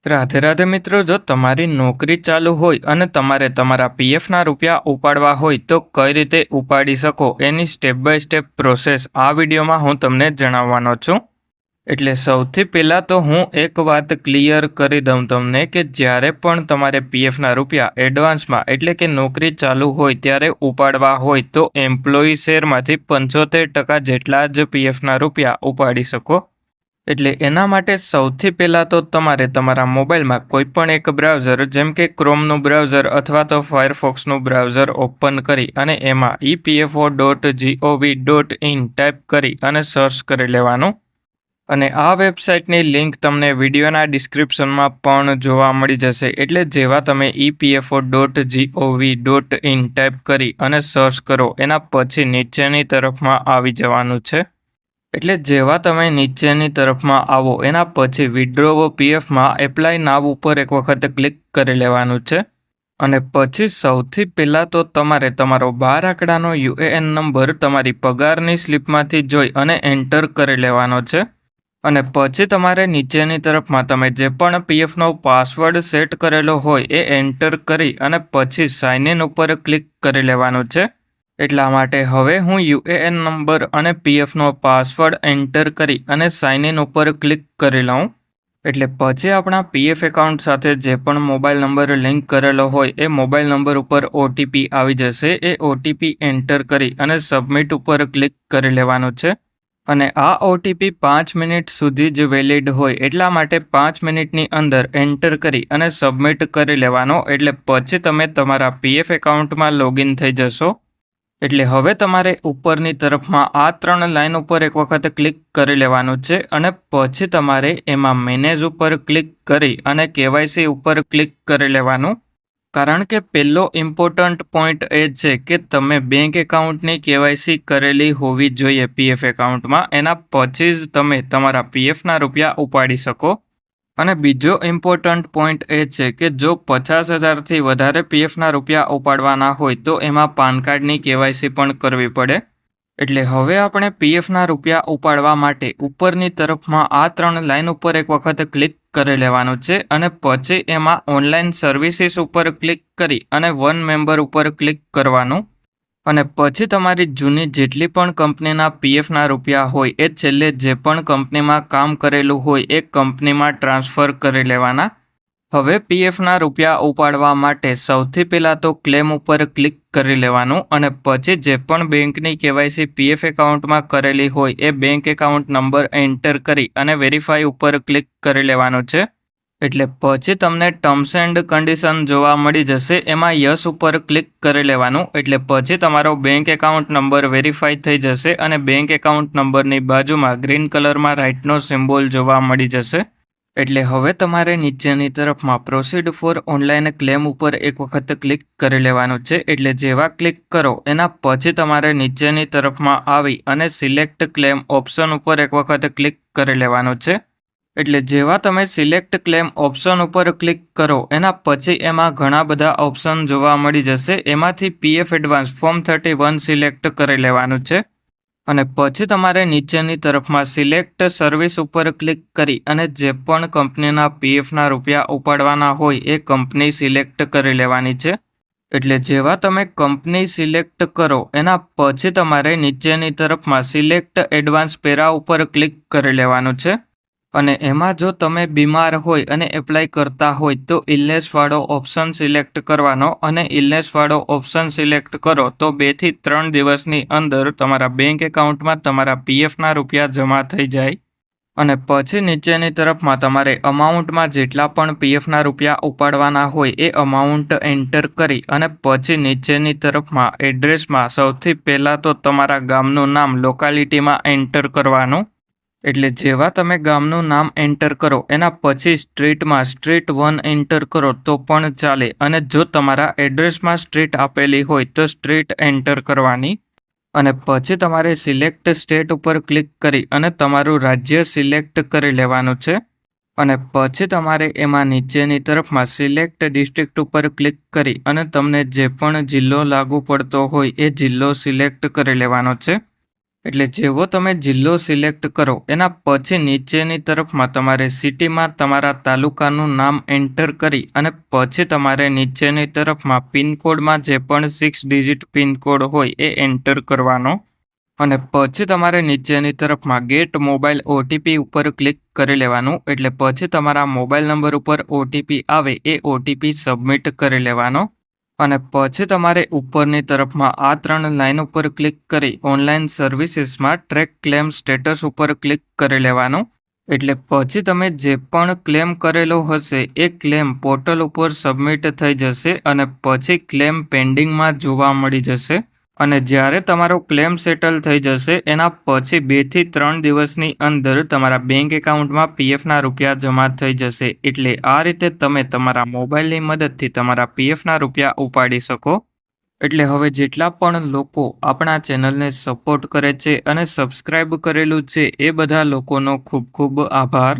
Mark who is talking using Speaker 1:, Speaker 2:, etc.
Speaker 1: રાધે રાધે મિત્રો, જો તમારી નોકરી ચાલુ હોય અને તમારે તમારા પીએફના રૂપિયા ઉપાડવા હોય તો કઈ રીતે ઉપાડી શકો એની સ્ટેપ બાય સ્ટેપ પ્રોસેસ આ વિડીયોમાં હું તમને જણાવવાનો છું. એટલે સૌથી પહેલાં તો હું એક વાત ક્લિયર કરી દઉં તમને કે જ્યારે પણ તમારે પીએફના રૂપિયા એડવાન્સમાં એટલે કે નોકરી ચાલુ હોય ત્યારે ઉપાડવા હોય તો એમ્પ્લોયી શેરમાંથી 75% જેટલા જ પીએફના રૂપિયા ઉપાડી શકો. એટલે એના માટે સૌથી પહેલાં તો તમારે તમારા મોબાઈલમાં કોઈપણ એક બ્રાઉઝર જેમ કે ક્રોમનું બ્રાઉઝર અથવા તો ફાયરફોક્સનું બ્રાઉઝર ઓપન કરી અને એમાં epfo.gov.in ટાઈપ કરી અને સર્ચ કરી લેવાનું. અને આ વેબસાઇટની લિંક તમને વિડીયોના ડિસ્ક્રિપ્શનમાં પણ જોવા મળી જશે. એટલે જેવા તમે epfo.gov.in ટાઈપ કરી અને સર્ચ કરો એના પછી નીચેની તરફમાં આવી જવાનું છે. એટલે જેવા તમે નીચેની તરફમાં આવો એના પછી વિડ્રો પીએફમાં એપ્લાય નાવ ઉપર એક વખત ક્લિક કરી લેવાનું છે. અને પછી સૌથી પહેલાં તો તમારે તમારો 12 આંકડાનો યુએએન નંબર તમારી પગારની સ્લિપમાંથી જોઈ અને એન્ટર કરી લેવાનો છે. અને પછી તમારે નીચેની તરફમાં તમે જે પણ પીએફનો પાસવર્ડ સેટ કરેલો હોય એ એન્ટર કરી અને પછી સાઇન ઇન ઉપર ક્લિક કરી લેવાનું છે. એટલા માટે હવે હું યુએએન નંબર અને પીએફનો પાસવર્ડ એન્ટર કરી અને સાઇન ઇન ઉપર ક્લિક કરી લઉં. એટલે પછી આપણા પીએફ એકાઉન્ટ સાથે જે પણ મોબાઈલ નંબર લિંક કરેલો હોય એ મોબાઈલ નંબર ઉપર ઓટીપી આવી જશે. એ ઓટીપી એન્ટર કરી અને સબમિટ ઉપર ક્લિક કરી લેવાનું છે. અને આ ઓટીપી 5 મિનિટ સુધી જ વેલિડ હોય એટલા માટે 5 મિનિટની અંદર એન્ટર કરી અને સબમિટ કરી લેવાનો. એટલે પછી તમે તમારા પીએફ એકાઉન્ટમાં લોગિન થઈ જશો. એટલે હવે તમારે ઉપરની તરફમાં આ 3 લાઇન ઉપર એક વખત ક્લિક કરી લેવાનું છે. અને પછી તમારે એમાં મેનેજ ઉપર ક્લિક કરી અને કેવાયસી ઉપર ક્લિક કરી લેવાનું. કારણ કે પહેલો ઇમ્પોર્ટન્ટ પોઈન્ટ એ છે કે તમે બેંક એકાઉન્ટની કેવાયસી કરેલી હોવી જોઈએ પીએફ એકાઉન્ટમાં. એના પછી જ તમે તમારા પીએફના રૂપિયા ઉપાડી શકો. અને બીજો ઇમ્પોર્ટન્ટ પોઈન્ટ એ છે કે જો 50,000થી વધારે પીએફના રૂપિયા ઉપાડવાના હોય તો એમાં પાન કાર્ડની કેવાયસી પણ કરવી પડે. એટલે હવે આપણે પીએફના રૂપિયા ઉપાડવા માટે ઉપરની તરફમાં આ 3 લાઇન ઉપર એક વખત ક્લિક કરી લેવાનું છે. અને પછી એમાં ઓનલાઈન સર્વિસીસ ઉપર ક્લિક કરી અને વન મેમ્બર ઉપર ક્લિક કરવાનું. અને પછી તમારી જૂની જેટલી પણ કંપનીના પીએફના રૂપિયા હોય એ છેલ્લે જે પણ કંપનીમાં કામ કરેલું હોય એ કંપનીમાં ટ્રાન્સફર કરી લેવાના. હવે પીએફના રૂપિયા ઉપાડવા માટે સૌથી પહેલાં તો ક્લેમ ઉપર ક્લિક કરી લેવાનું. અને પછી જે પણ બેંકની કેવાયસી પીએફ એકાઉન્ટમાં કરેલી હોય એ બેંક એકાઉન્ટ નંબર એન્ટર કરી અને વેરીફાઈ ઉપર ક્લિક કરી લેવાનું છે. એટલે પછી તમને ટર્મ્સ એન્ડ કન્ડિશન જોવા મળી જશે. એમાં યસ ઉપર ક્લિક કરી લેવાનું. એટલે પછી તમારો બેંક એકાઉન્ટ નંબર વેરીફાઈ થઈ જશે અને બેંક એકાઉન્ટ નંબરની બાજુમાં ગ્રીન કલરમાં રાઇટનો સિમ્બોલ જોવા મળી જશે. એટલે હવે તમારે નીચેની તરફમાં પ્રોસીડ ફોર ઓનલાઈન ક્લેમ ઉપર એક વખત ક્લિક કરી લેવાનું છે. એટલે જેવા ક્લિક કરો એના પછી તમારે નીચેની તરફમાં આવી અને સિલેક્ટ ક્લેમ ઓપ્શન ઉપર એક વખત ક્લિક કરી લેવાનું છે. એટલે જેવા તમે સિલેક્ટ ક્લેમ ઓપ્શન ઉપર ક્લિક કરો એના પછી એમાં ઘણા બધા ઓપ્શન જોવા મળી જશે. એમાંથી પીએફ એડવાન્સ ફોર્મ 31 સિલેક્ટ કરી લેવાનું છે. અને પછી તમારે નીચેની તરફમાં સિલેક્ટ સર્વિસ ઉપર ક્લિક કરી અને જે પણ કંપનીના પીએફના રૂપિયા ઉપાડવાના હોય એ કંપની સિલેક્ટ કરી લેવાની છે. એટલે જેવા તમે કંપની સિલેક્ટ કરો એના પછી તમારે નીચેની તરફમાં સિલેક્ટ એડવાન્સ પેરા ઉપર ક્લિક કરી લેવાનું છે. અને એમાં જો તમે બીમાર હોય અને એપ્લાય કરતા હોય તો ઇલનેસવાળો ઓપ્શન સિલેક્ટ કરવાનો. અને ઇલનેસવાળો ઓપ્શન સિલેક્ટ કરો તો 2 થી 3 દિવસની અંદર તમારા બેંક એકાઉન્ટમાં તમારા પીએફના રૂપિયા જમા થઈ જાય. અને પછી નીચેની તરફમાં તમારે અમાઉન્ટમાં જેટલા પણ પીએફના રૂપિયા ઉપાડવાના હોય એ અમાઉન્ટ એન્ટર કરી અને પછી નીચેની તરફમાં એડ્રેસમાં સૌથી પહેલાં તો તમારા ગામનું નામ લોકાલિટીમાં એન્ટર કરવાનું. એટલે જેવા તમે ગામનું નામ એન્ટર કરો એના પછી સ્ટ્રીટમાં સ્ટ્રીટ 1 એન્ટર કરો તો પણ ચાલે. અને જો તમારા એડ્રેસમાં સ્ટ્રીટ આપેલી હોય તો સ્ટ્રીટ એન્ટર કરવાની. અને પછી તમારે સિલેક્ટ સ્ટેટ ઉપર ક્લિક કરી અને તમારું રાજ્ય સિલેક્ટ કરી લેવાનું છે. અને પછી તમારે એમાં નીચેની તરફમાં સિલેક્ટ ડિસ્ટ્રિક્ટ ઉપર ક્લિક કરી અને તમને જે પણ જિલ્લો લાગુ પડતો હોય એ જિલ્લો સિલેક્ટ કરી લેવાનો છે. એટલે જેવો તમે જિલ્લો સિલેક્ટ કરો એના પછી નીચેની તરફમાં તમારે સિટીમાં તમારા તાલુકાનું નામ એન્ટર કરી અને પછી તમારે નીચેની તરફમાં પિનકોડમાં જે પણ 6 ડિજિટ પિનકોડ હોય એ એન્ટર કરવાનો અને પછી તમારે નીચેની તરફમાં ગેટ મોબાઈલ ઓટીપી ઉપર ક્લિક કરી લેવાનું. એટલે પછી તમારા મોબાઈલ નંબર ઉપર ઓટીપી આવે એ ઓટીપી સબમિટ કરી લેવાનો અને પછી તમારે ઉપરની તરફમાં આ 3 લાઇન ઉપર ક્લિક કરી ઓનલાઈન સર્વિસીસમાં ટ્રેક ક્લેમ સ્ટેટસ ઉપર ક્લિક કરી લેવાનું. એટલે પછી તમે જે પણ ક્લેમ કરેલો હશે એ ક્લેમ પોર્ટલ ઉપર સબમિટ થઈ જશે અને પછી ક્લેમ પેન્ડિંગમાં જોવા મળી જશે. અને જ્યારે તમારો ક્લેમ સેટલ થઈ જશે એના પછી 2 થી 3 દિવસની અંદર તમારા બેંક એકાઉન્ટમાં પીએફના રૂપિયા જમા થઈ જશે. એટલે આ રીતે તમે તમારા મોબાઈલની મદદથી તમારા પીએફના રૂપિયા ઉપાડી શકો. એટલે હવે જેટલા પણ લોકો આપણા ચેનલને સપોર્ટ કરે છે અને સબસ્ક્રાઇબ કરેલું છે એ બધા લોકોનો ખૂબ ખૂબ આભાર.